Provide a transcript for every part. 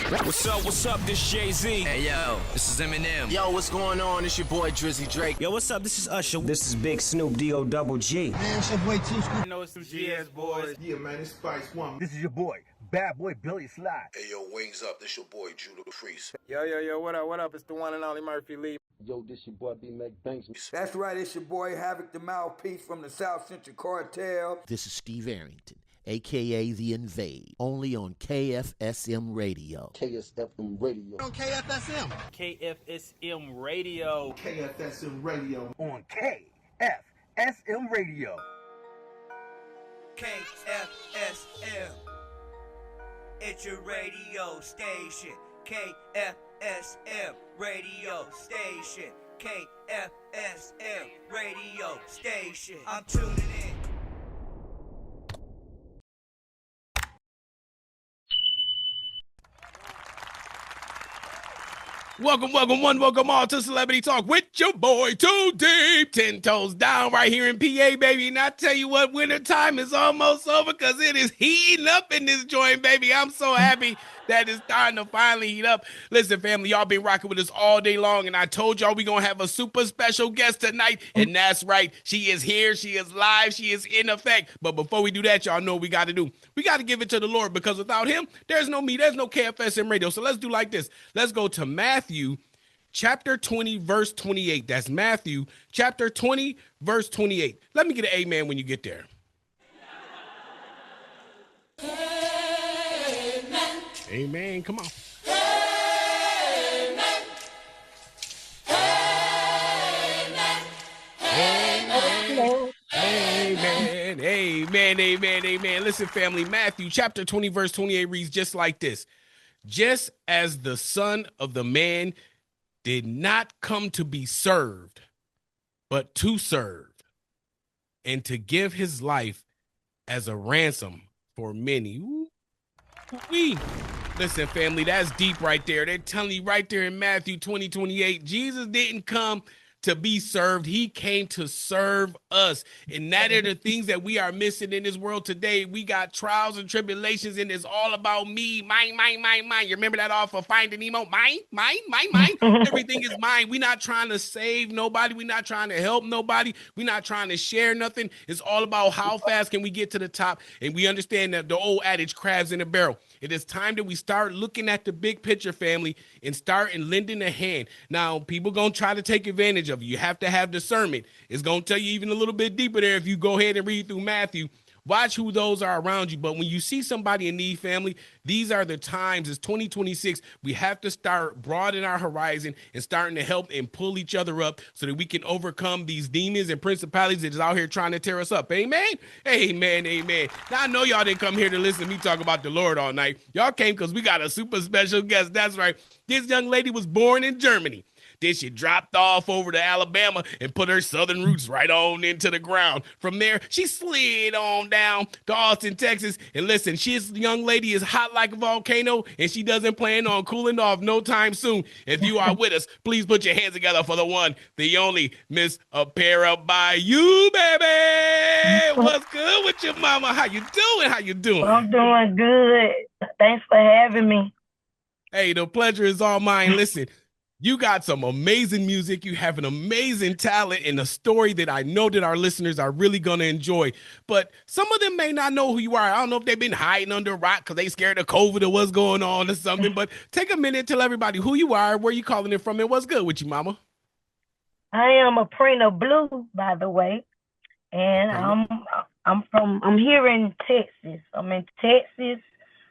What's up, this Jay-Z. Hey, yo, this is Eminem. Yo, what's going on? It's your boy Drizzy Drake. Yo, what's up, this is Usher. This is Big Snoop D-O-double-G. Man, it's your boy T-Scoop. You know it's some GS boys. Yeah, man, it's Spice One. This is your boy, Bad Boy Billy Sly. Hey, yo, wings up. This your boy, Judah the Freeze. Yo, what up? It's the one and only Murphy Lee. Yo, this your boy B-Mac Banks. That's right, it's your boy Havoc the Mouthpiece from the South Central Cartel. This is Steve Arrington, a.k.a. The Invade, only on KFSM Radio. KSFM Radio. On KFSM. KFSM Radio. KFSM Radio. On KFSM Radio. KFSM. It's your radio station. KFSM radio station. KFSM radio station. I'm tuning in. Welcome all to Celebrity Talk with your boy Too Deep, 10 toes down right here in PA, baby. And I tell you what, winter time is almost over because it is heating up in this joint, baby. I'm so happy that it's starting to finally heat up. Listen, family, y'all been rocking with us all day long, and I told y'all we gonna have a super special guest tonight, and that's right. She is here, she is live, she is in effect. But before we do that, y'all know what we got to do. We got to give it to the Lord, because without him, there's no me, there's no KFSM Radio. So let's do like this. Let's go to Matthew chapter 20, verse 28. That's Matthew chapter 20, verse 28. Let me get an amen when you get there. Amen. Come on. Amen. Amen. Amen. Amen. Amen. Amen. Listen, family, Matthew chapter 20, verse 28 reads just like this. Just as the Son of the Man did not come to be served, but to serve, and to give his life as a ransom for many. Ooh-wee. Listen, family, that's deep right there. They're telling you right there in Matthew 20:28, Jesus didn't come to be served. He came to serve us. And that are the things that we are missing in this world today. We got trials and tribulations, and it's all about me, mine. You remember that off of Finding Nemo? Mine. Everything is mine. We're not trying to save nobody. We're not trying to help nobody. We're not trying to share nothing. It's all about how fast can we get to the top. And we understand that the old adage, crabs in a barrel. It is time that we start looking at the big picture, family, and start and lending a hand. Now, people going to try to take advantage of you. You have to have discernment. It's going to tell you even a little bit deeper there if you go ahead and read through Matthew. Watch who those are around you. But when you see somebody in need, family, these are the times. It's 2026. We have to start broadening our horizon and starting to help and pull each other up so that we can overcome these demons and principalities that is out here trying to tear us up. Amen? Amen, amen. Now, I know y'all didn't come here to listen to me talk about the Lord all night. Y'all came because we got a super special guest. That's right. This young lady was born in Germany. Then she dropped off over to Alabama and put her southern roots right on into the ground. From there, she slid on down to Austin, Texas. And listen, this young lady is hot like a volcano, and she doesn't plan on cooling off no time soon. If you are with us, please put your hands together for the one, the only Miss Aprena Bloou, baby. What's good with your mama? How you doing? I'm doing good. Thanks for having me. Hey, the pleasure is all mine. Listen. You got some amazing music. You have an amazing talent and a story that I know that our listeners are really going to enjoy. But some of them may not know who you are. I don't know if they've been hiding under a rock because they scared of COVID or what's going on or something. But take a minute, tell everybody who you are, where you calling it from, and what's good with you, mama. I am Aprena Bloou, by the way. And I'm here in Texas. I'm in Texas.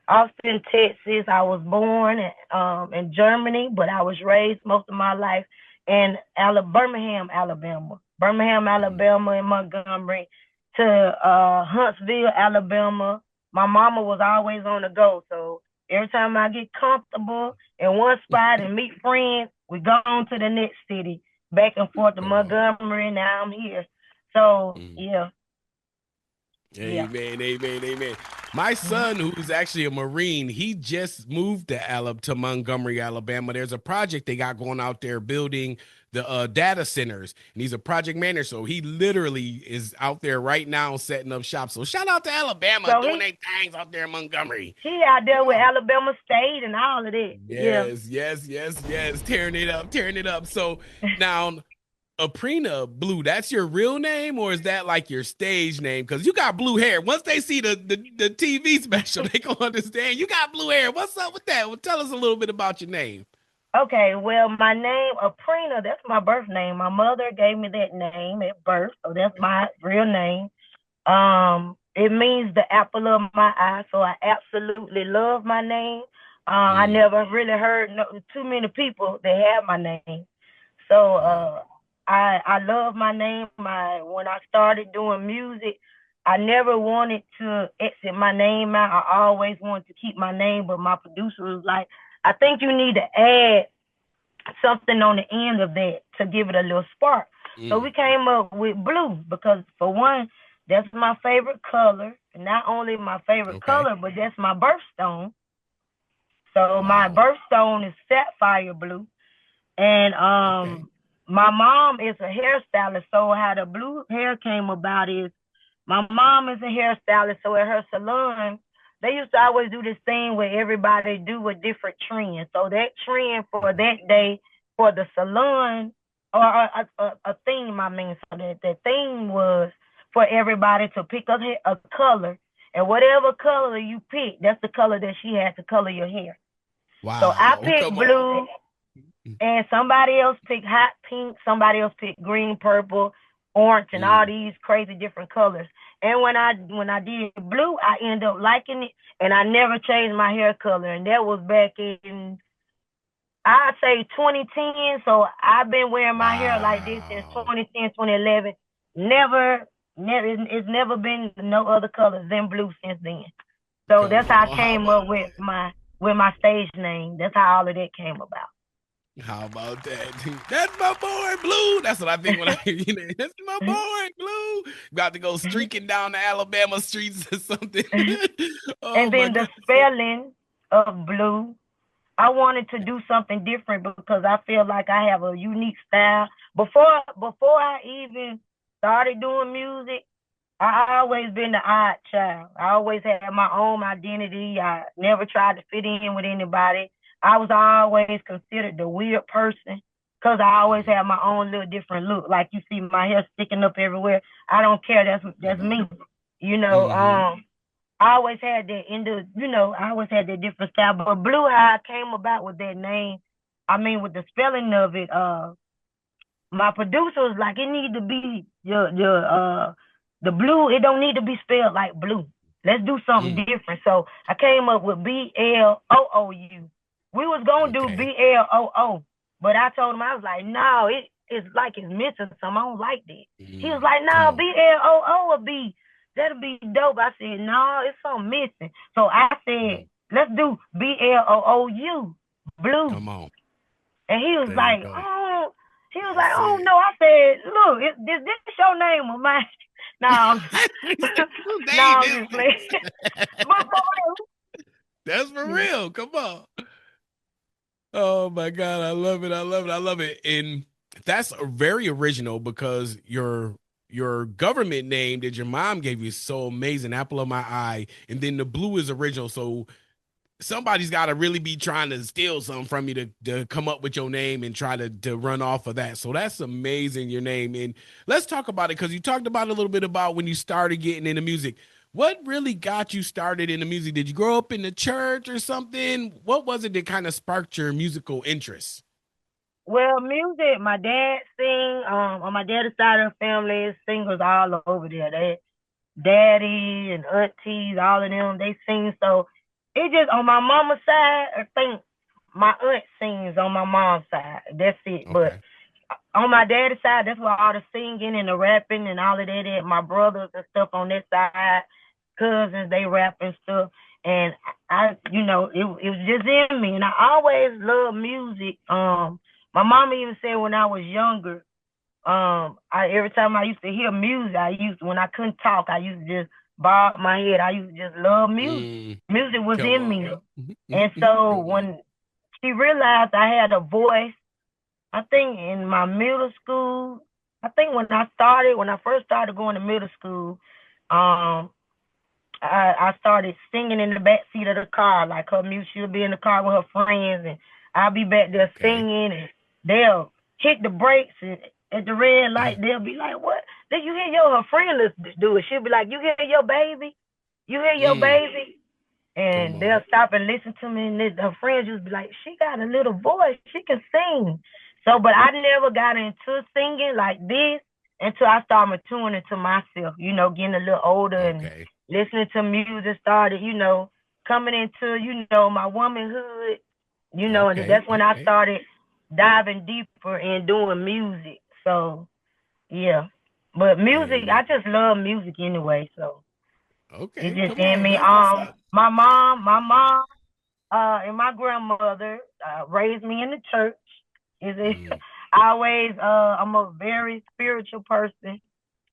Austin, Texas. I was born in Germany, but I was raised most of my life in Birmingham, Alabama. And Montgomery to Huntsville, Alabama. My mama was always on the go, so every time I get comfortable in one spot and meet friends, we go on to the next city, back and forth to Montgomery, and now I'm here. So, yeah. Amen, amen, amen. My son, who's actually a Marine, he just moved to Montgomery, Alabama. There's a project they got going out there building the data centers, and he's a project manager. So he literally is out there right now setting up shop. So shout out to Alabama doing their things out there in Montgomery. He out there with Alabama State and all of that. Yes. Tearing it up. So now, Aprena Bloou, that's your real name, or is that like your stage name? Because you got blue hair. Once they see the TV special, they gonna understand you got blue hair. What's up with that? Well, tell us a little bit about your name. Okay, well, my name, Aprena, that's my birth name. My mother gave me that name at birth, so that's my real name. It means the apple of my eye, so I absolutely love my name. I never really heard too many people that have my name. So I love my name. When I started doing music, I never wanted to exit my name out. I always wanted to keep my name, but my producer was like, I think you need to add something on the end of that to give it a little spark. So we came up with blue because, for one, that's my favorite color. Not only my favorite color, but that's my birthstone. So my birthstone is sapphire blue. And my mom is a hairstylist. So how the blue hair came about is my mom is a hairstylist. So at her salon, they used to always do this thing where everybody do a different trend. So that trend for that day for the salon, or a theme, so the theme was for everybody to pick a color. And whatever color you pick, that's the color that she had to color your hair. Wow. So I picked blue, and somebody else picked hot pink, somebody else picked green, purple, orange, and all these crazy different colors. And when I did blue, I ended up liking it, and I never changed my hair color. And that was back in, I'd say 2010. So I've been wearing my hair like this since 2010, 2011. It's never been no other colors than blue since then. So that's how I came up with my stage name. That's how all of that came about. How about that? That's my boy Blue. That's what I think when I hear your name. That's my boy Blue. Got to go streaking down the Alabama streets or something. And then the spelling of blue, I wanted to do something different because I feel like I have a unique style. Before I even started doing music, I always been the odd child. I always had my own identity. I never tried to fit in with anybody. I was always considered the weird person because I always had my own little different look. Like you see my hair sticking up everywhere. I don't care. That's me. I always had that I always had that different style. But blue, how I came about with that name, with the spelling of it, my producer was like, it need to be the blue, it don't need to be spelled like blue. Let's do something different. So I came up with BLOOU. We was going to do BLOO, but I told him, I was like, no, it's like it's missing something. I don't like that. He was like, no, BLOO that'll be dope. I said, no, it's something missing. So I said, let's do BLOOU, blue. Come on. And he was like, oh. He was like, oh, no. I said, look, this your name or mine? No. No, just playing. But for real. That's for real. Come on. Oh, my God. I love it. And that's very original because your government name that your mom gave you is so amazing. Apple of my eye. And then the blue is original. So somebody's got to really be trying to steal something from you to come up with your name and try to run off of that. So that's amazing, your name. And let's talk about it because you talked about a little bit about when you started getting into music. What really got you started in the music? Did you grow up in the church or something? What was it that kind of sparked your musical interest? Well, music, my dad sing. On my daddy's side of the family, singers all over there. They, daddy and aunties, all of them, they sing. So it just, on my mama's side, I think my aunt sings on my mom's side. That's it. Okay. But on my daddy's side, that's where all the singing and the rapping and all of that, my brothers and stuff on that side, cousins, they rap and stuff. And I, it was just in me. And I always loved music. My mama even said when I was younger, every time I used to hear music, when I couldn't talk, I used to just bob my head. I used to just love music. Music was Come in on. me. And so when she realized I had a voice, I think in my middle school, I think when I first started going to middle school, I started singing in the back seat of the car, like her music. She'll be in the car with her friends, and I'll be back there singing, and they'll hit the brakes, and at the red light, they'll be like, "What? Did you hear her friend do it?" She'll be like, "You hear your baby? You hear your baby?" And they'll stop and listen to me, and her friends just be like, "She got a little voice. She can sing." So, but I never got into singing like this until I started maturing into myself, getting a little older and listening to music, started, coming into, my womanhood, and that's when I started diving deeper and doing music. So, yeah. But music, I just love music anyway, so. It just in me. My mom, and my grandmother raised me in the church. I'm a very spiritual person.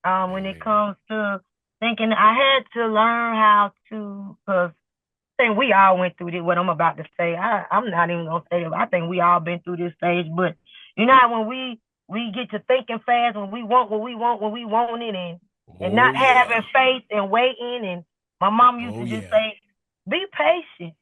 When it comes to thinking, I had to learn how to, because I think we all went through this, what I'm about to say. I'm not even going to say it. I think we all been through this stage, but you know how when we get to thinking fast, when we want what we want, when we want it, and not having faith and waiting, and my mom used to just say, be patient.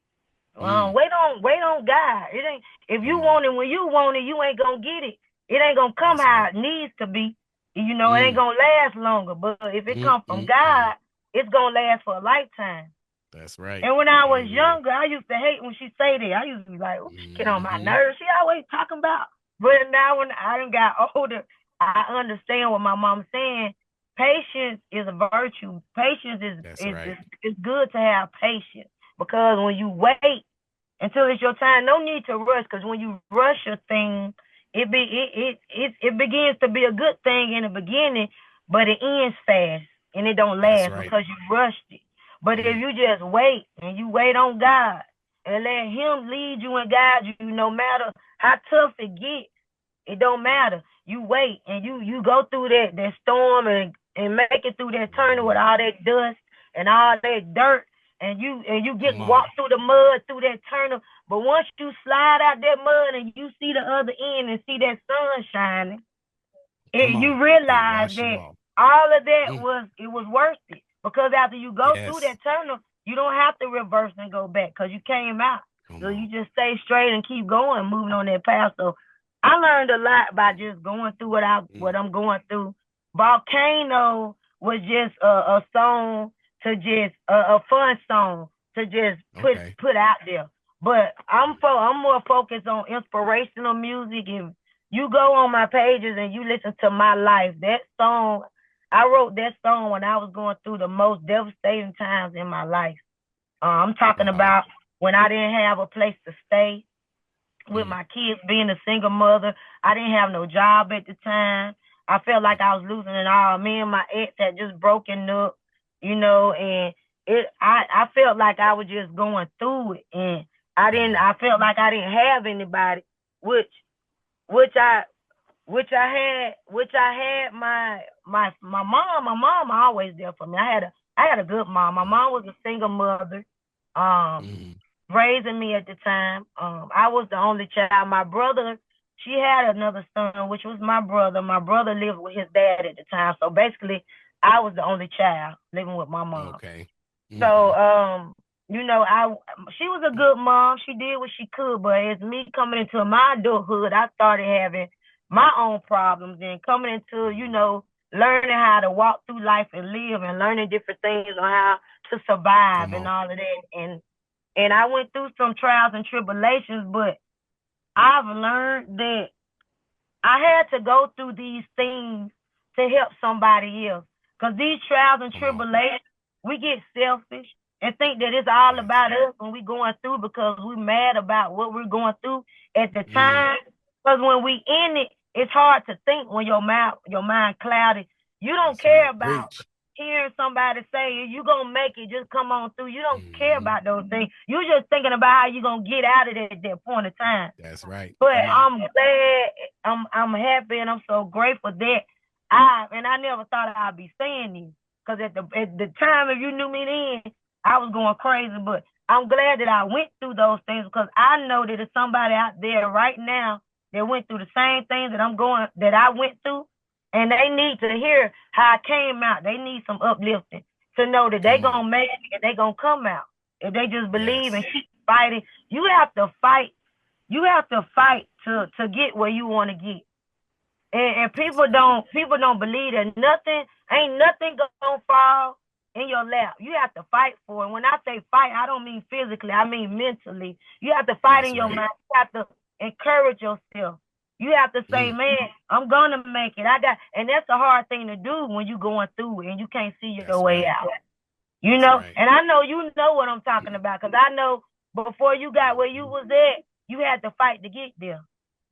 Wait on God. It ain't, if you want it when you want it, you ain't gonna get it. It ain't gonna come how it needs to be. It ain't gonna last longer. But if it comes from God, it's gonna last for a lifetime. That's right. And when I was younger, I used to hate when she say that. I used to be like, "Oh, she get on my nerves. She always talking about." But now when I done got older, I understand what my mom's saying. Patience is a virtue. Patience is good to have patience, because when you wait until it's your time, no need to rush. Because when you rush a thing, it begins to be a good thing in the beginning, but it ends fast and it don't last because you rushed it. But if you just wait and you wait on God and let Him lead you and guide you, no matter how tough it gets, it don't matter. You wait and you go through that storm and make it through that tunnel with all that dust and all that dirt, and you walk through the mud through that tunnel. But once you slide out that mud and you see the other end and see that sun shining, you realize that all of that was worth it. Because after you go through that tunnel, you don't have to reverse and go back because you came out. So you just stay straight and keep going, moving on that path. So I learned a lot by just going through what I'm going through. Volcano was just a song to just a fun song to just put out there. But I'm more focused on inspirational music. If you go on my pages and you listen to my life, that song, I wrote that song when I was going through the most devastating times in my life. I'm talking about when I didn't have a place to stay with my kids, being a single mother. I didn't have no job at the time. I felt like I was losing it all. Me and my ex had just broken up, and I felt like I was just going through it, and I felt like I didn't have anybody, which I had my mom. My mom always there for me. I had a good mom. My mom was a single mother, raising me at the time. I was the only child. My brother, she had another son, which was my brother. My brother lived with his dad at the time. So basically, I was the only child living with my mom. Okay. So, she was a good mom. She did what she could. But as me coming into my adulthood, I started having my own problems and coming into, learning how to walk through life and live and learning different things on how to survive and all of that. And I went through some trials and tribulations, but I've learned that I had to go through these things to help somebody else. Because these trials and tribulations, we get selfish and think that it's all about us when we're going through because we're mad about what we're going through at the time. Because when we in it, it's hard to think when your mind clouded. You don't care about hearing somebody say, you're going to make it, just come on through. You don't care about those things. You're just thinking about how you're going to get out of it at that point in time. That's right. But I'm glad, I'm happy, and I'm so grateful that I never thought I'd be saying this. Because at the time, if you knew me then, I was going crazy. But I'm glad that I went through those things because I know that there's somebody out there right now that went through the same things that I went through, and they need to hear how I came out. They need some uplifting to know that they gonna make it and they gonna come out. If they just believe and keep fighting, you have to fight. You have to fight to get where you want to get. And people don't believe that ain't nothing gonna fall in your lap. You have to fight for it. When I say fight, I don't mean physically, I mean mentally. You have to fight in your mind. You have to encourage yourself. You have to say, man, I'm gonna make it. And that's a hard thing to do when you're going through it and you can't see your way out. You know, and I know you know what I'm talking about, because I know before you got where you was at, you had to fight to get there.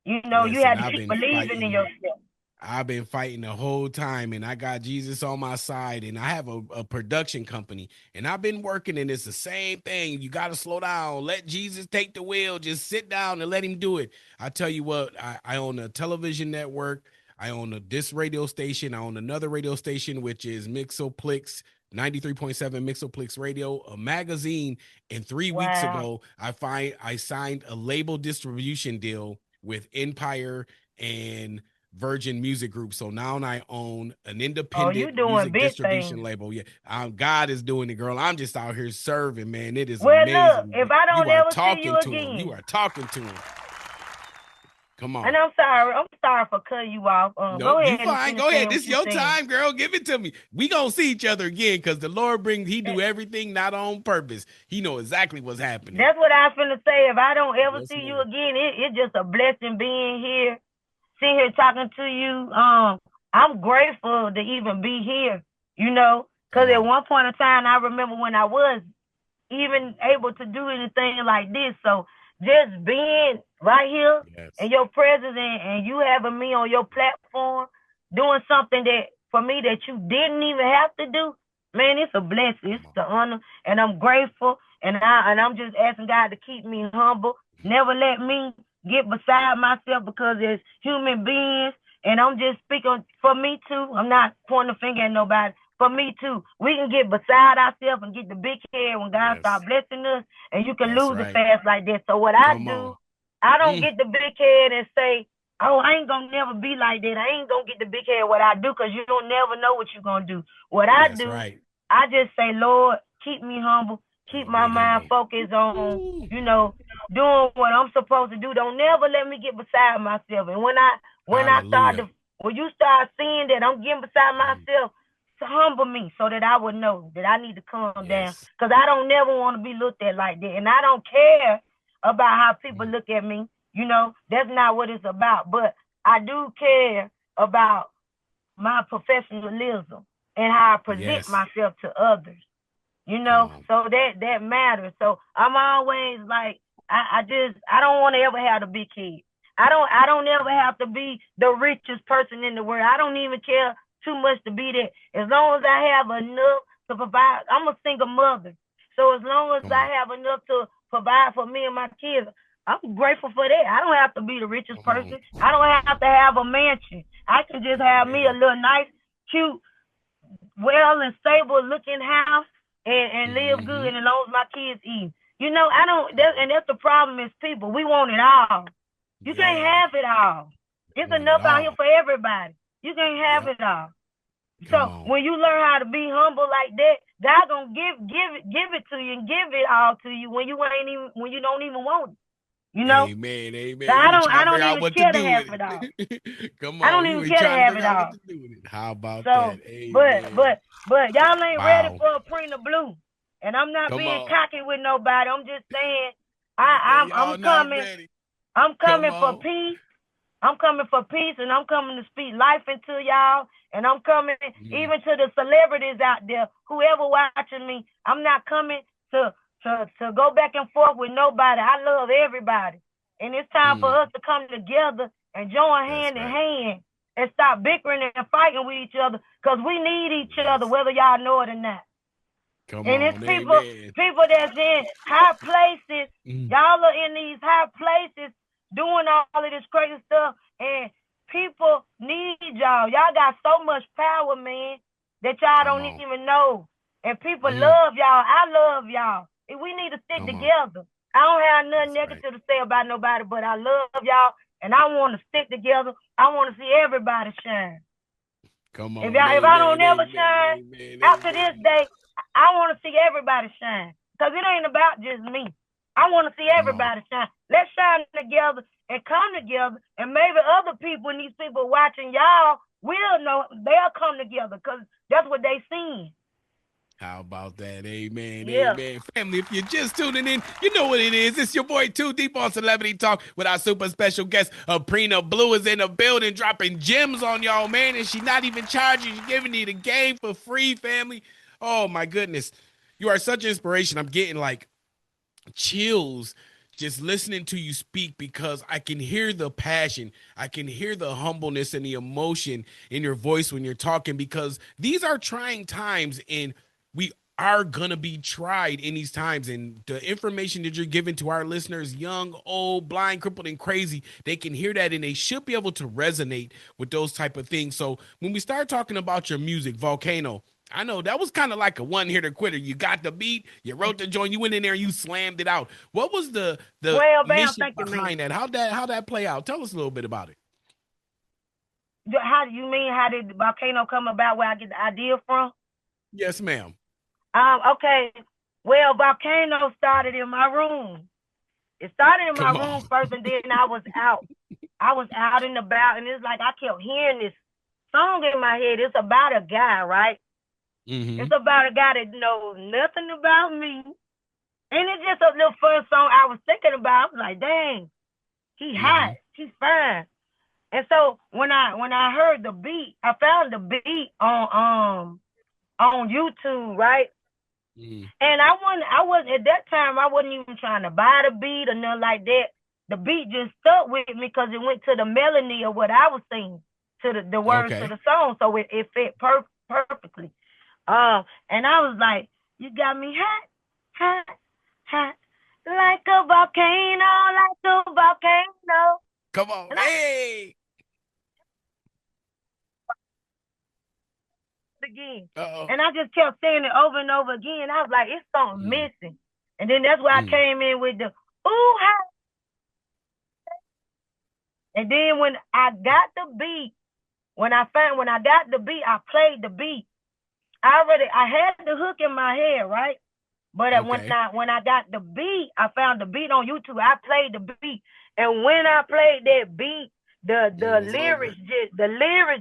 You know, you had to keep believing in yourself. I've been fighting the whole time, and I got Jesus on my side, and I have a production company, and I've been working, and it's the same thing. You got to slow down. Let Jesus take the wheel. Just sit down and let him do it. I tell you what, I own a television network. I own this radio station. I own another radio station, which is Mixoplex, 93.7 Mixoplex Radio, a magazine. And 3 weeks ago, I signed a label distribution deal with Empire and Virgin Music Group. So now I own an independent music distribution label. Yeah, God is doing it, girl. I'm just out here serving, man. It is amazing. Look, if I don't ever see you again, you are talking to him. Come on. And I'm sorry for cutting you off. No, go ahead. You fine. Go ahead. This is your time, girl. Give it to me. We gonna see each other again because the Lord he do everything not on purpose. He know exactly what's happening. That's what I was finna say. If I don't ever see you again, it's just a blessing being here, sitting here talking to you. I'm grateful to even be here, you know, because at one point in time, I remember when I was even able to do anything like this. So just being right here in your presence and you having me on your platform, doing something that for me that you didn't even have to do, man, it's a blessing. It's an honor, and I'm grateful. And I'm just asking God to keep me humble. Never let me get beside myself because there's human beings, and I'm just speaking for me too. I'm not pointing a finger at nobody. For me too. We can get beside ourselves and get the big head when God starts blessing us, and you can lose it fast like that. So what I do, I don't get the big head and say, oh, I ain't gonna never be like that. I ain't gonna get the big head what I do, because you don't never know what you're gonna do. What I do, I just say, Lord, keep me humble, keep my mind focused on, you know, doing what I'm supposed to do. Don't never let me get beside myself. And when you start seeing that I'm getting beside myself, to humble me so that I would know that I need to calm down, because I don't never want to be looked at like that, and I don't care about how people look at me. You know, that's not what it's about. But I do care about my professionalism and how I present myself to others. You know, so that matters. So I'm always like, I don't want to ever have the big kid. I don't ever have to be the richest person in the world. I don't even care too much to be there. As long as I have enough to provide, I'm a single mother. So as long as I have enough to provide for me and my kids, I'm grateful for that. I don't have to be the richest person. I don't have to have a mansion. I can just have me a little nice, cute, well and stable looking house and live good as long as my kids eat. You know, and that's the problem is people. We want it all. You can't have it all. There's enough out here for everybody. You can't have it all. So when you learn how to be humble like that, God gonna give it to you and give it all to you when you don't even want it. You know? Amen. So I don't even care to have it all. Come on. I don't even care to have it all. How about that? Amen. But y'all ain't ready for Aprena Bloou. And I'm not being cocky with nobody. I'm just saying I'm coming for peace. I'm coming for peace, and I'm coming to speak life into y'all, and I'm coming even to the celebrities out there, whoever watching me. I'm not coming to go back and forth with nobody. I love everybody, and it's time for us to come together and join hand in hand and stop bickering and fighting with each other, because we need each other, whether y'all know it or not. It's people that's in high places. Y'all are in these high places doing all of this crazy stuff, and people need y'all. Y'all got so much power, man. that y'all don't even know. And people love y'all. I love y'all. And we need to stick together. I don't have nothing negative to say about nobody, but I love y'all, and I want to stick together. I want to see everybody shine. Come on. If I don't ever shine after this day, I want to see everybody shine. Because it ain't about just me. I want to see everybody shine. Let's shine together and come together, and maybe other people and these people watching y'all will know, they'll come together because that's what they seen. How about that? Amen. Yeah. Amen. Family, if you're just tuning in, you know what it is. It's your boy Too Deep on Celebrity Talk with our super special guest, Aprena Bloou, is in the building dropping gems on y'all, man. And she's not even charging. She's giving you the game for free, family. Oh, my goodness. You are such inspiration. I'm getting like chills just listening to you speak because I can hear the passion. I can hear the humbleness and the emotion in your voice when you're talking, because these are trying times and we are going to be tried in these times. And the information that you're giving to our listeners, young, old, blind, crippled, and crazy, they can hear that and they should be able to resonate with those type of things. So when we start talking about your music, Volcano, I know that was kind of like a one-hitter quitter. You got the beat, you wrote the joint, you went in there and you slammed it out. What was the mission behind that? How'd that play out? Tell us a little bit about it. How do you mean, how did Volcano come about, where I get the idea from? Yes, ma'am. Okay. Well, Volcano started in my room. It started in my room first, and then I was out. I was out and about, and it's like I kept hearing this song in my head. It's about a guy, right? Mm-hmm. It's about a guy that knows nothing about me. And it's just a little fun song I was thinking about. I was like, dang, he hot. He's fine. And so when I heard the beat, I found the beat on YouTube, right? And I wasn't at that time, I wasn't even trying to buy the beat or nothing like that. The beat just stuck with me because it went to the melody of what I was singing, to the words to the song. So it fit perfectly. And I was like, you got me hot, hot, hot, like a volcano, like a volcano. Come on, hey! Again. And I just kept saying it over and over again. I was like, it's something missing. And then that's why I came in with the ooh hot. And then when I got the beat, when I got the beat, I played the beat. I had the hook in my head, right? But when I got the beat, I found the beat on YouTube. I played the beat, and when I played that beat, the lyrics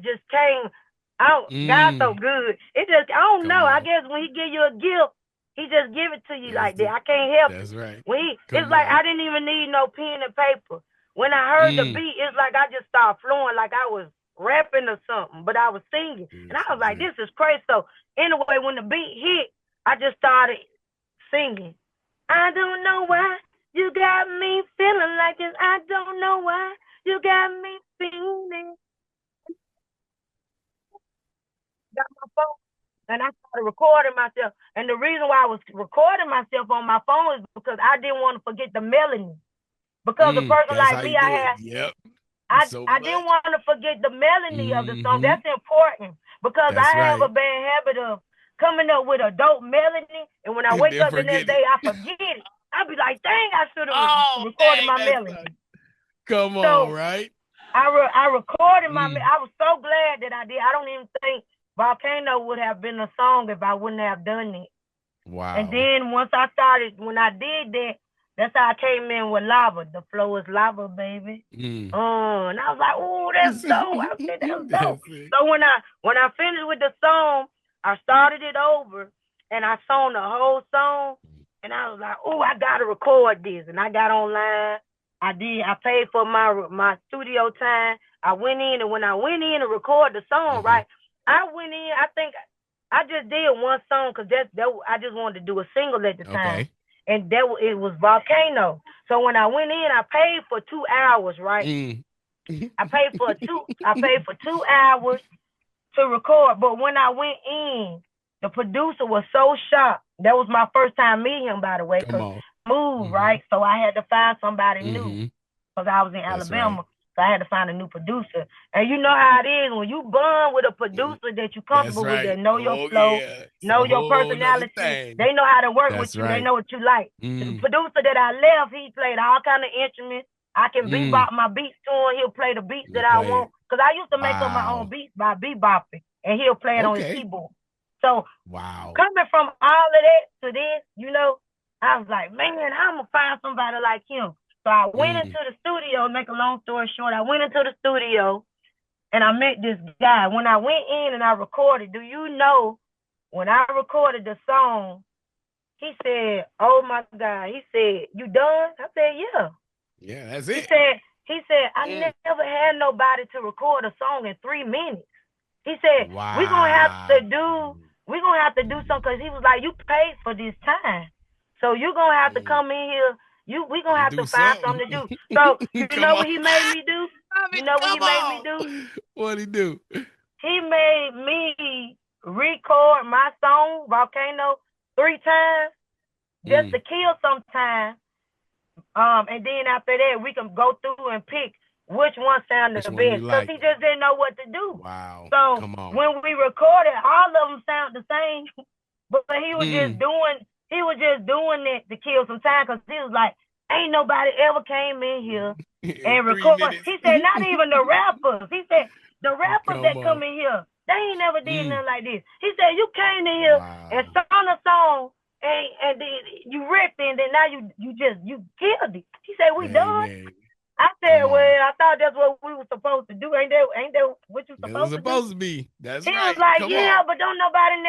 just came out. God's so good. It just, I don't know. I guess when he give you a gift, he just give it to you like that. I can't help it. That's right. It's like I didn't even need no pen and paper. When I heard the beat, it's like I just started flowing like I was rapping or something, but I was singing. And I was like, this is crazy. So anyway, when the beat hit, I just started singing. I don't know why you got me feeling like this. I don't know why you got me feeling. Got my phone and I started recording myself. And the reason why I was recording myself on my phone is because I didn't want to forget the melody. Because a person like me, I didn't want to forget the melody of the song. That's important because I have a bad habit of coming up with a dope melody, and when I wake up the next day, I forget it. I be like, dang, I should have recorded my melody. Come on, right? I recorded my melody. I was so glad that I did. I don't even think Volcano would have been a song if I wouldn't have done it. Wow. And then when I did that, that's how I came in with lava. The flow is lava, baby. And I was like, oh, that's dope. I said, that's dope. So when I finished with the song, I started it over and I sung the whole song. And I was like, oh, I got to record this. And I got online. I paid for my studio time. I went in, and when I went in to record the song, right, I went in, I think I just did one song because I just wanted to do a single at the time. And it was Volcano. So when I went in, I paid for 2 hours, right? I paid for 2 hours to record. But when I went in, the producer was so shocked. That was my first time meeting him, by the way. Moved, right? So I had to find somebody new because I was in Alabama. Right. So I had to find a new producer. And you know how it is when you bond with a producer that you comfortable with, that know your flow, know your personality. They know how to work with you. They know what you like. The producer that I left, he played all kind of instruments. I can bebop my beats to him. He'll play the beats that I want. Because I used to make up my own beats by bebopping, and he'll play it on his keyboard. So coming from all of that to this, you know, I was like, man, I'm going to find somebody like him. So I went into the studio, make a long story short, I went into the studio and I met this guy. When I went in and I recorded, do you know, when I recorded the song, he said, oh my God, he said, you done? I said, yeah. Yeah, that's it. He said, I never had nobody to record a song in 3 minutes. He said, we're going to have to do something, because he was like, you paid for this time. So you're going to have to come in here. We're going to have to find something to do. So you know what he made me do? You know what he made me do? What'd he do? He made me record my song, Volcano, 3 times just to kill some time. And then after that, we can go through and pick which one sounded the best. Because he just didn't know what to do. Wow. So when we recorded, all of them sound the same. But he was just doing it to kill some time, because he was like, ain't nobody ever came in here and recorded. He said, not even the rappers. He said, the rappers that come in here, they ain't never did nothing like this. He said, you came in here and sung a song and then you ripped it, and then now you killed it. He said, we done. I said, well, I thought that's what we were supposed to do. Ain't that what you supposed to be? That's he right. was like, but don't nobody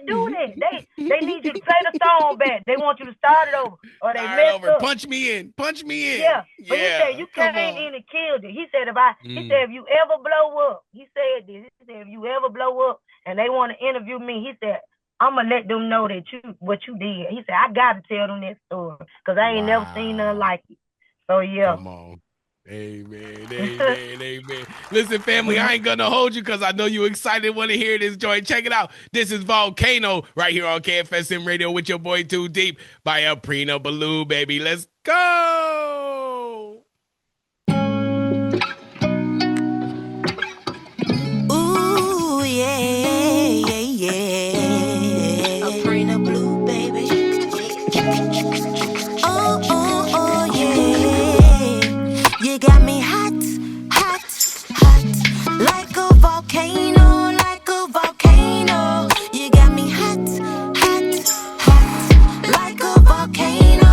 do that. They need you to play the song back. They want you to start it over, or they mess up. Punch me in. Yeah, but he said you came in and killed it. He said if you ever blow up, he said this. He said if you ever blow up and they want to interview me, he said, I'm gonna let them know that what you did. He said, I gotta tell them that story, because I ain't never seen nothing like it. So yeah. Come on. Amen. Amen. Listen, family, I ain't gonna hold you, because I know you excited, want to hear this joint. Check it out. This is Volcano right here on KFSM Radio with your boy Too Deep by Aprena Bloou, baby. Let's go. Ooh, yeah. Aprena Bloou, baby. Oh, yeah. You got me hot, like a volcano, You got me hot, like a volcano,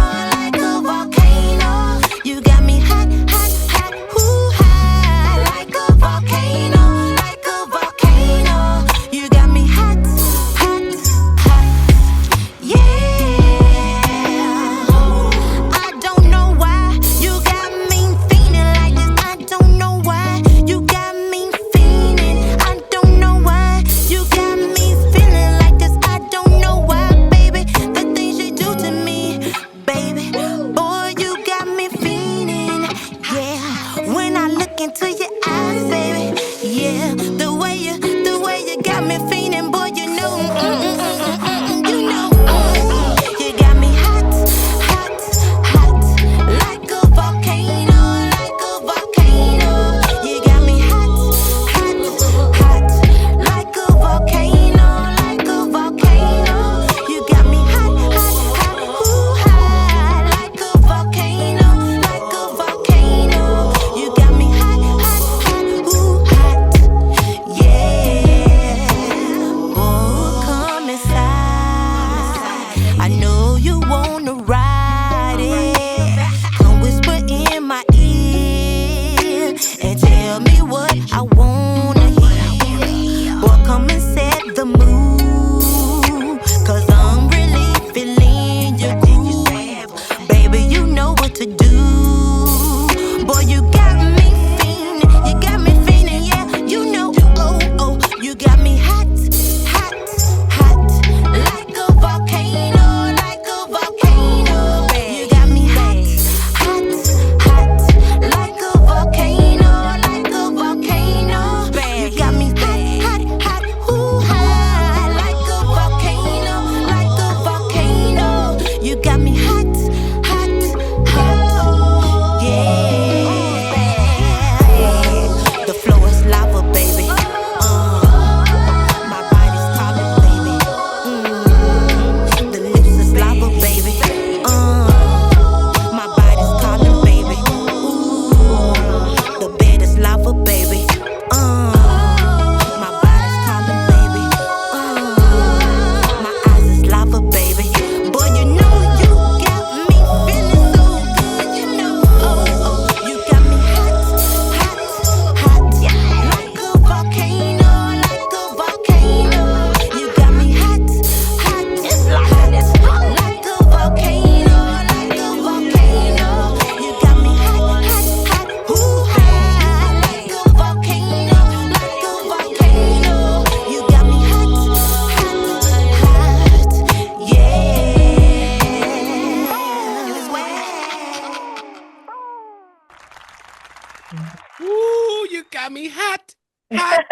Ooh, you got me hot, hot,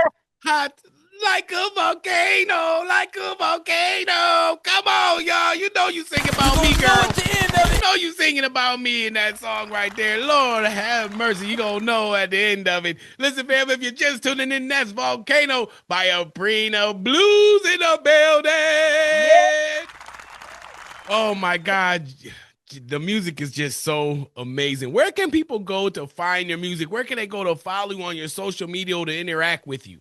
hot, like a volcano, like a volcano. Come on, y'all. You know you singing about me, girl. You know you singing about me in that song right there. Lord have mercy. You gonna know at the end of it. Listen, fam, if you're just tuning in, that's Volcano by Aprena Blues in the building. Yeah. Oh my God. The music is just so amazing. Where can people go to find your music? Where can they go to follow you on your social media or to interact with you?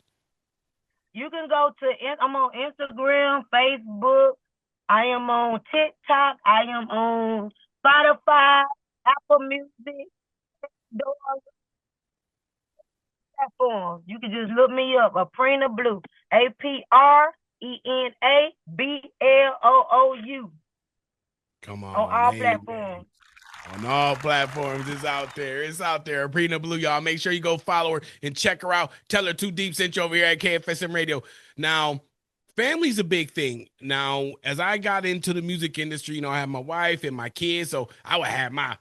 You can go to, I'm on Instagram, Facebook. I am on TikTok. I am on Spotify, Apple Music, platforms. You can just look me up, Aprena Bloou, APRENA BLOOU. Come on all platforms. On all platforms, it's out there. It's out there. Aprena Bloou, y'all. Make sure you go follow her and check her out. Tell her Too Deep sent you over here at KFSM Radio. Now, family's a big thing. Now, as I got into the music industry, you know, I have my wife and my kids, so I would have my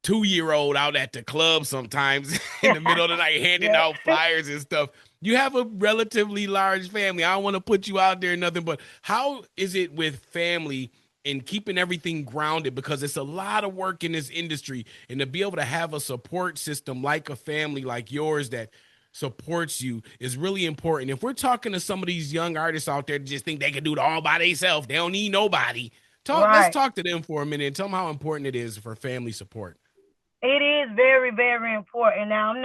2-year-old out at the club sometimes in the middle of the night handing out flyers and stuff. You have a relatively large family. I don't want to put you out there or nothing, but how is it with family and keeping everything grounded? Because it's a lot of work in this industry, and to be able to have a support system like a family like yours that supports you is really important. If we're talking to some of these young artists out there that just think they can do it all by themselves, they don't need nobody. Let's talk to them for a minute and tell them how important it is for family support. It is very, very important. Now, I'm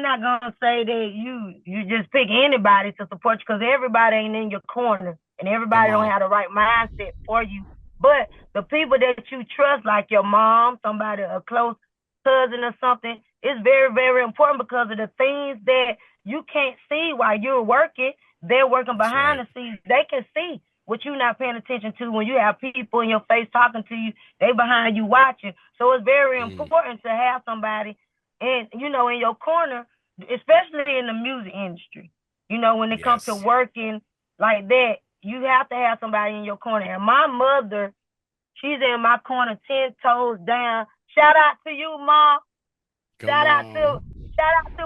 not gonna say that you just pick anybody to support you, because everybody ain't in your corner and everybody don't have the right mindset for you. But the people that you trust, like your mom, somebody, a close cousin or something, it's very, very important, because of the things that you can't see while you're working. They're working behind the scenes. They can see what you're not paying attention to. When you have people in your face talking to you, they behind you watching. So it's very important to have somebody in your corner, especially in the music industry. You know, when it comes to working like that, you have to have somebody in your corner. And my mother, she's in my corner 10 toes down. Shout out to you, Mom. Shout out to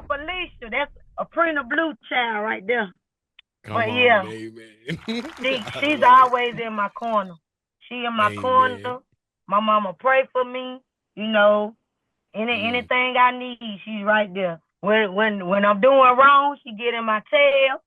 Felicia. That's Aprena Bloou child right there. She's always in my corner. She in my corner. My mama pray for me. You know, anything I need, she's right there. When I'm doing wrong, she get in my tail.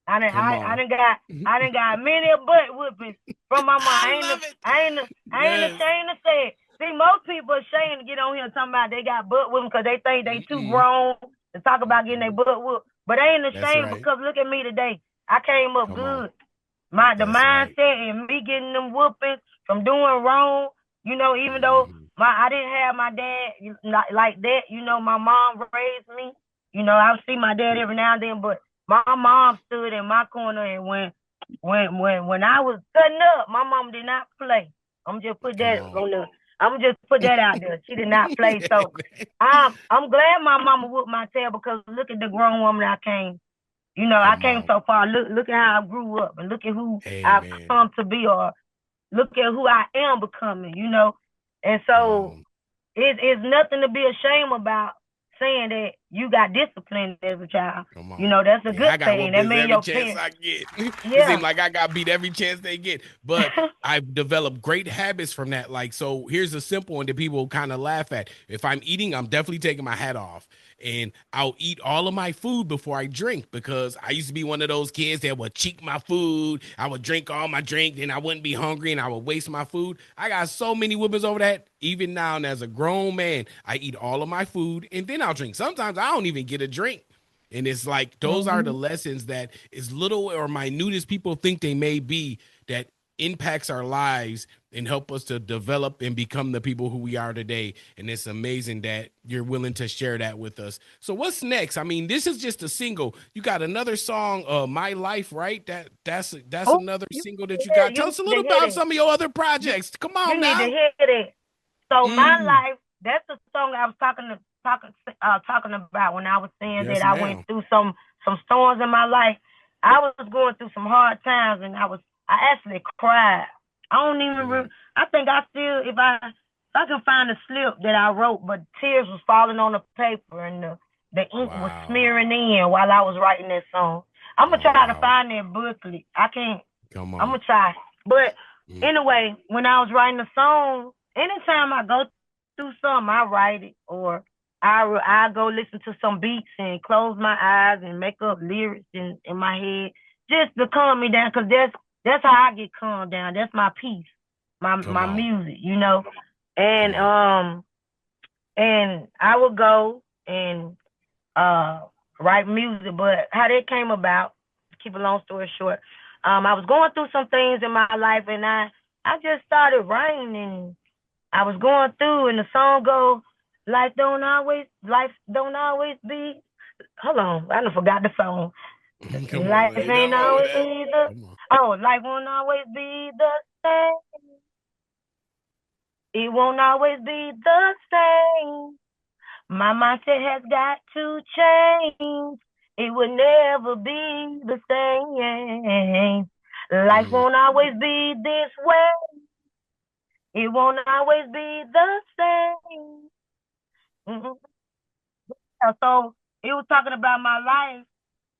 I done got many a butt whoopings from my mom. I ain't ashamed to say it. See, most people ashamed to get on here talking about they got butt whooping because they think they too grown to talk about getting their butt whooped. But I ain't ashamed because look at me today. I came up good. The mindset and me getting them whoopings from doing wrong, you know, even though I didn't have my dad like that, you know, my mom raised me. You know, I see my dad every now and then, but my mom stood in my corner, and when I was cutting up, my mom did not play. I'm just put that out there. She did not play. So I'm glad my mama whooped my tail, because look at the grown woman I came. You know, I came so far. Look at how I grew up, and look at who I've come to be, or look at who I am becoming, you know. And so it's nothing to be ashamed about, saying that you got discipline as a child. You know, that's a good thing. That means your chance I get. It seems like I got beat every chance they get. But I've developed great habits from that. Like, so here's a simple one that people kind of laugh at. If I'm eating, I'm definitely taking my hat off. And I'll eat all of my food before I drink, because I used to be one of those kids that would cheat my food. I would drink all my drink, then I wouldn't be hungry, and I would waste my food. I got so many whippings over that. Even now, and as a grown man, I eat all of my food, and then I'll drink. Sometimes I don't even get a drink. And it's like, those are the lessons that, as little or minute as people think they may be, that impacts our lives and help us to develop and become the people who we are today. And it's amazing that you're willing to share that with us. So what's next? I mean, this is just a single. You got another song, My Life, right? That's another single that you got. Tell us a little about some of your other projects. Come on now. You need to hear it. So My Life, that's the song I was talking about when I was saying that I went through some storms in my life. I was going through some hard times, and I actually cried. I don't even I think I still, if I I can find the slip that I wrote, but tears was falling on the paper and the ink was smearing in while I was writing that song. I'm gonna try to find that booklet. I can't. Come on. I'm gonna try. But anyway, when I was writing the song, anytime I go through something, I write it, or I go listen to some beats and close my eyes and make up lyrics in my head just to calm me down, because that's how I get calmed down. That's my peace, my music, you know. And I would go and write music, but how that came about, to keep a long story short, I was going through some things in my life, and I just started writing, and I was going through, and the song goes, life don't always be. Hold on, I done forgot the song. Life ain't always be life won't always be the same. It won't always be the same. My mindset has got to change. It will never be the same. Life won't always be this way. It won't always be the same. So it was talking about my life,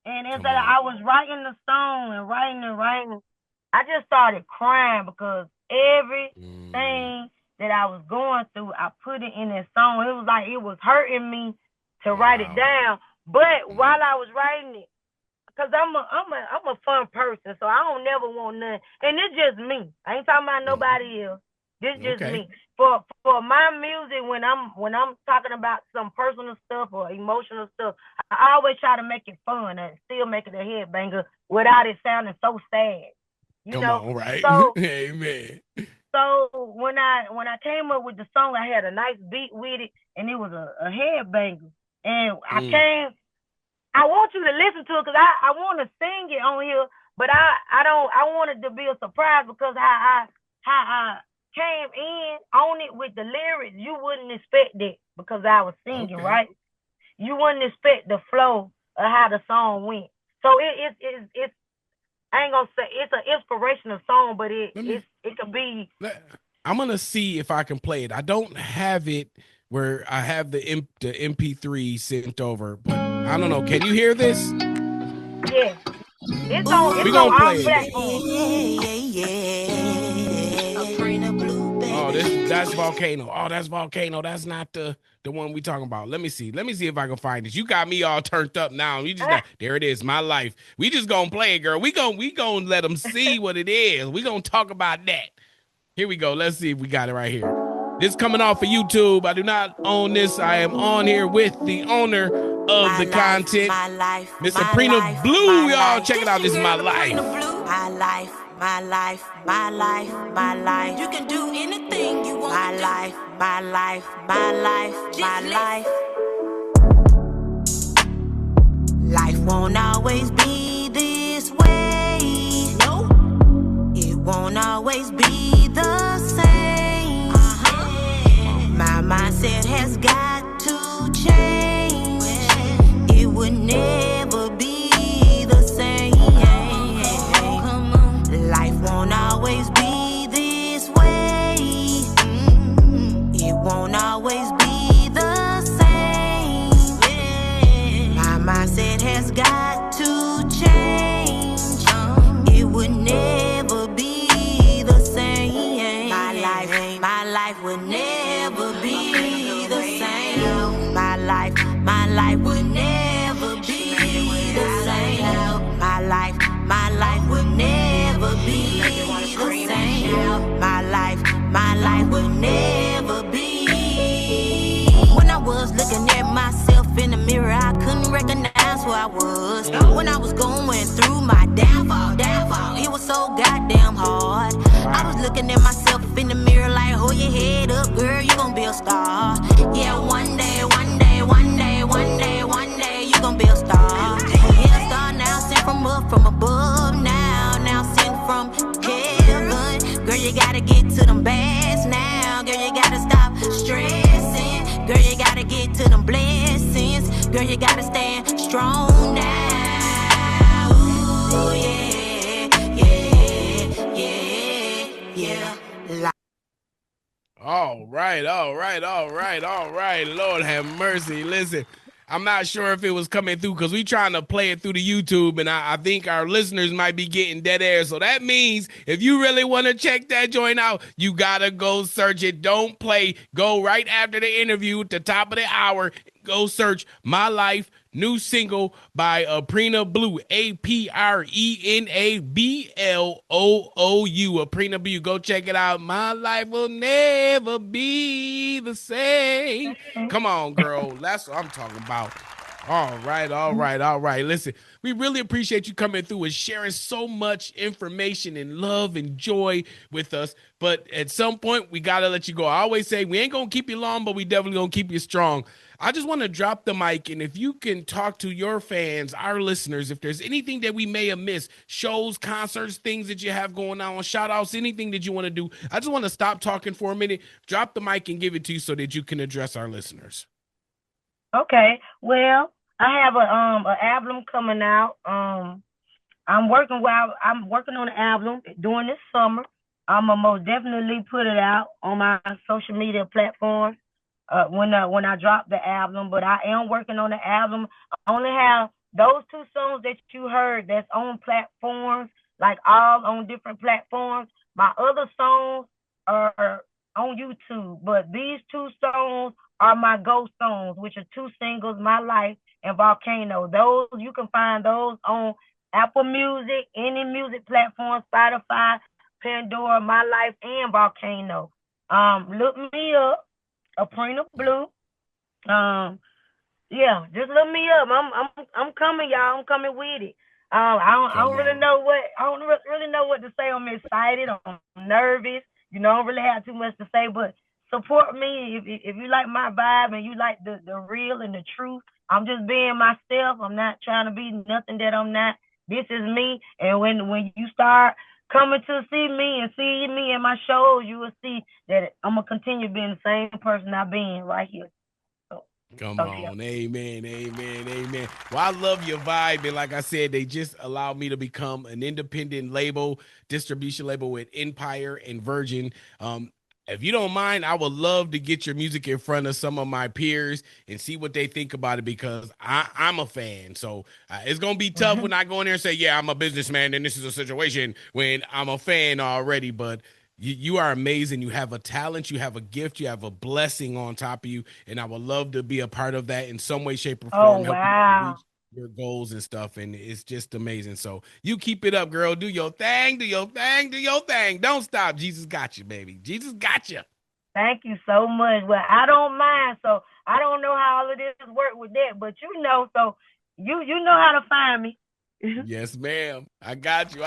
and instead of I was writing the song and writing, I just started crying because everything that I was going through, I put it in that song. It was like it was hurting me to write it down. But while I was writing it, because I'm a fun person, so I don't never want nothing. And it's just me. I ain't talking about nobody else. This just me. For my music, when I'm talking about some personal stuff or emotional stuff, I always try to make it fun and still make it a headbanger without it sounding so sad. You know? Come on, right? So, amen. So when I came up with the song, I had a nice beat with it, and it was a headbanger. And I want you to listen to it because I want to sing it on here, but I want it to be a surprise because how I came in on it with the lyrics. You wouldn't expect that because I was singing, right? You wouldn't expect the flow of how the song went. So it's I ain't gonna say it's an inspirational song, but it could be. I'm gonna see if I can play it. I don't have it where I have the MP3 sent over, but I don't know. Can you hear this? Yeah, it's on. We gonna play it. Aprena Bloou, baby. Oh, that's Volcano. Oh, that's Volcano. That's not the one we talking about. Let me see if I can find this. You got me all turned up now. You just there it is, My Life. We just gonna play it, girl. We gonna let them see what it is. We gonna talk about that. Here we go. Let's see if we got it right here. This coming off of YouTube. I do not own this. I am on here with the owner of the content, Miss Aprena Bloou. Y'all check it out. This is My Life. My life. My life, my life, my life. You can do anything you want. My life, my life, my life, my life. Life won't always be this way. No, it won't always be the same. My mindset has got to change. It would never be the same. Life won't always be this way. It won't always be the same. My mindset has got to change. It would never be the same. My life would never be the same. My life would never be the same. My life would never be the same. My life would never be. When I was looking at myself in the mirror, I couldn't recognize who I was. When I was going through my downfall, it was so goddamn hard. I was looking at myself in the mirror like, hold your head up, girl, you gon' be a star. Yeah, one day, you gon' be a star. Yeah, a star now, sent from above now sent from heaven. Girl, you gotta get to them bags now. Girl, you gotta stop stressing. Girl, you gotta get to them blessings. Girl, you gotta stand strong now. Ooh, yeah. All right. right. Lord have mercy. Listen, I'm not sure if it was coming through because we trying to play it through the YouTube, and I think our listeners might be getting dead air. So that means if you really want to check that joint out, you got to go search it. Don't play. Go right after the interview at the top of the hour. Go search My Life, new single by Aprena Bloou, Aprena Bloou. Aprena Bloou, go check it out. My life will never be the same. Come on, girl. That's what I'm talking about. All right. Listen, we really appreciate you coming through and sharing so much information and love and joy with us. But at some point, we got to let you go. I always say we ain't going to keep you long, but we definitely going to keep you strong. I just want to drop the mic, and if you can talk to your fans, our listeners, if there's anything that we may have missed, shows, concerts, things that you have going on, shout-outs, anything that you want to do, I just want to stop talking for a minute, drop the mic, and give it to you so that you can address our listeners. Okay. Well, I have an album coming out. I'm working on the album during this summer. I'm gonna most definitely put it out on my social media platforms. When I drop the album, but I am working on the album. I only have those 2 songs that you heard that's on platforms, like all on different platforms. My other songs are on YouTube, but these 2 songs are my go songs, which are 2 singles, My Life and Volcano. Those, you can find those on Apple Music, any music platform, Spotify, Pandora, My Life, and Volcano. Look me up. Aprena Bloou. Yeah, just look me up. I'm coming, y'all. I'm coming with it. I don't really know what to say. I'm excited. I'm nervous. I don't really have too much to say, but support me if you like my vibe and you like the real and the truth. I'm just being myself. I'm not trying to be nothing that I'm not. This is me. And when you start coming to see me and see me in my shows, you will see that I'm going to continue being the same person I've been right here. Come on. Amen. Well, I love your vibe. And like I said, they just allowed me to become an independent distribution label with Empire and Virgin. If you don't mind, I would love to get your music in front of some of my peers and see what they think about it, because I'm a fan. So it's going to be tough when I go in there and say, yeah, I'm a businessman and this is a situation, when I'm a fan already. But you are amazing. You have a talent, you have a gift, you have a blessing on top of you. And I would love to be a part of that in some way, shape, or form. Oh, wow. Your goals and stuff, and it's just amazing. So you keep it up, girl. Do your thing. Don't stop. Jesus got you, baby. Jesus got you. Thank you so much. Well, I don't mind, so I don't know how all of this work with that, but so you know how to find me. Yes, ma'am. I got you.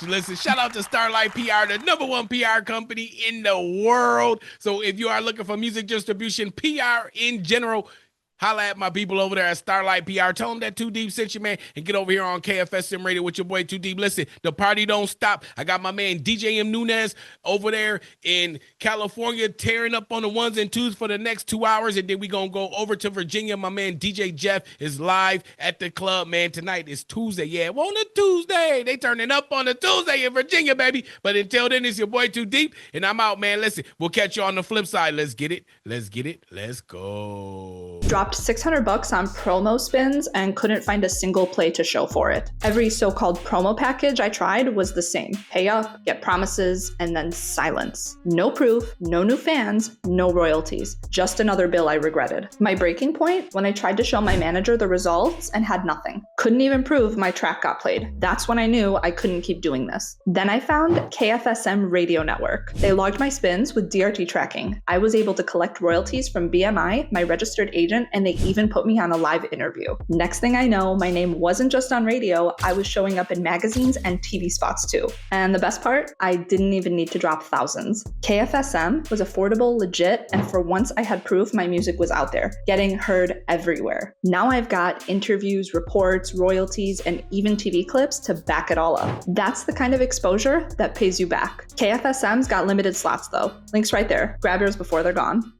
Listen, shout out to Starlight PR, the #1 PR company in the world. So if you are looking for music distribution, PR in general, holla at my people over there at Starlight PR. Tell them that Too Deep sent you, man, and get over here on KFSM Radio with your boy Too Deep. Listen, the party don't stop. I got my man DJ M. Nunez over there in California tearing up on the 1s and 2s for the next 2 hours, and then we going to go over to Virginia. My man DJ Jeff is live at the club, man. Tonight is Tuesday. Yeah, on a Tuesday. They turning up on a Tuesday in Virginia, baby. But until then, it's your boy Too Deep, and I'm out, man. Listen, we'll catch you on the flip side. Let's get it. Let's go. Dropped $600 on promo spins and couldn't find a single play to show for it. Every so-called promo package I tried was the same. Pay up, get promises, and then silence. No proof, no new fans, no royalties. Just another bill I regretted. My breaking point, when I tried to show my manager the results and had nothing. Couldn't even prove my track got played. That's when I knew I couldn't keep doing this. Then I found KFSM Radio Network. They logged my spins with DRT tracking. I was able to collect royalties from BMI, my registered agent, and they even put me on a live interview. Next thing I know, my name wasn't just on radio, I was showing up in magazines and TV spots too. And the best part, I didn't even need to drop thousands. KFSM was affordable, legit, and for once I had proof my music was out there, getting heard everywhere. Now I've got interviews, reports, royalties, and even TV clips to back it all up. That's the kind of exposure that pays you back. KFSM's got limited slots though. Links right there. Grab yours before they're gone.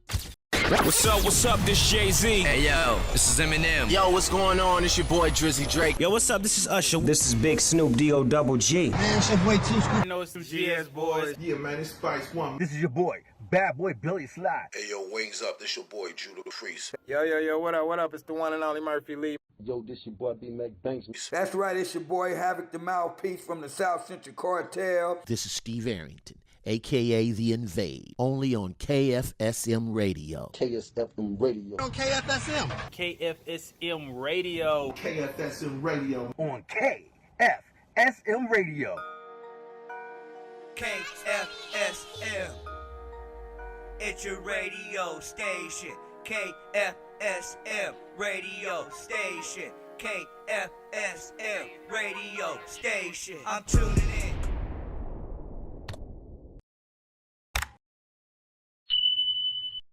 What's up, this Jay-Z. Hey, yo, this is Eminem. Yo, what's going on? It's your boy Drizzy Drake. Yo, what's up? This is Usher. This is Big Snoop D-O-double-G. Man, it's your boy Two Scoop. You know it's some GS boys. Yeah, man, it's Spice One. This is your boy, bad boy Billy Slide. Hey yo, wings up. This your boy Judah Freeze. Yo, what up? It's the one and only Murphy Lee. Yo, this your boy B-Mac Banks. That's right, it's your boy Havoc the Mouthpiece from the South Central Cartel. This is Steve Arrington, a.k.a. The Invade, only on KFSM Radio. KSFM Radio. On KFSM. KFSM Radio. KFSM Radio. On KFSM Radio. KFSM. It's your radio station. KFSM radio station. KFSM radio station. I'm tuning in.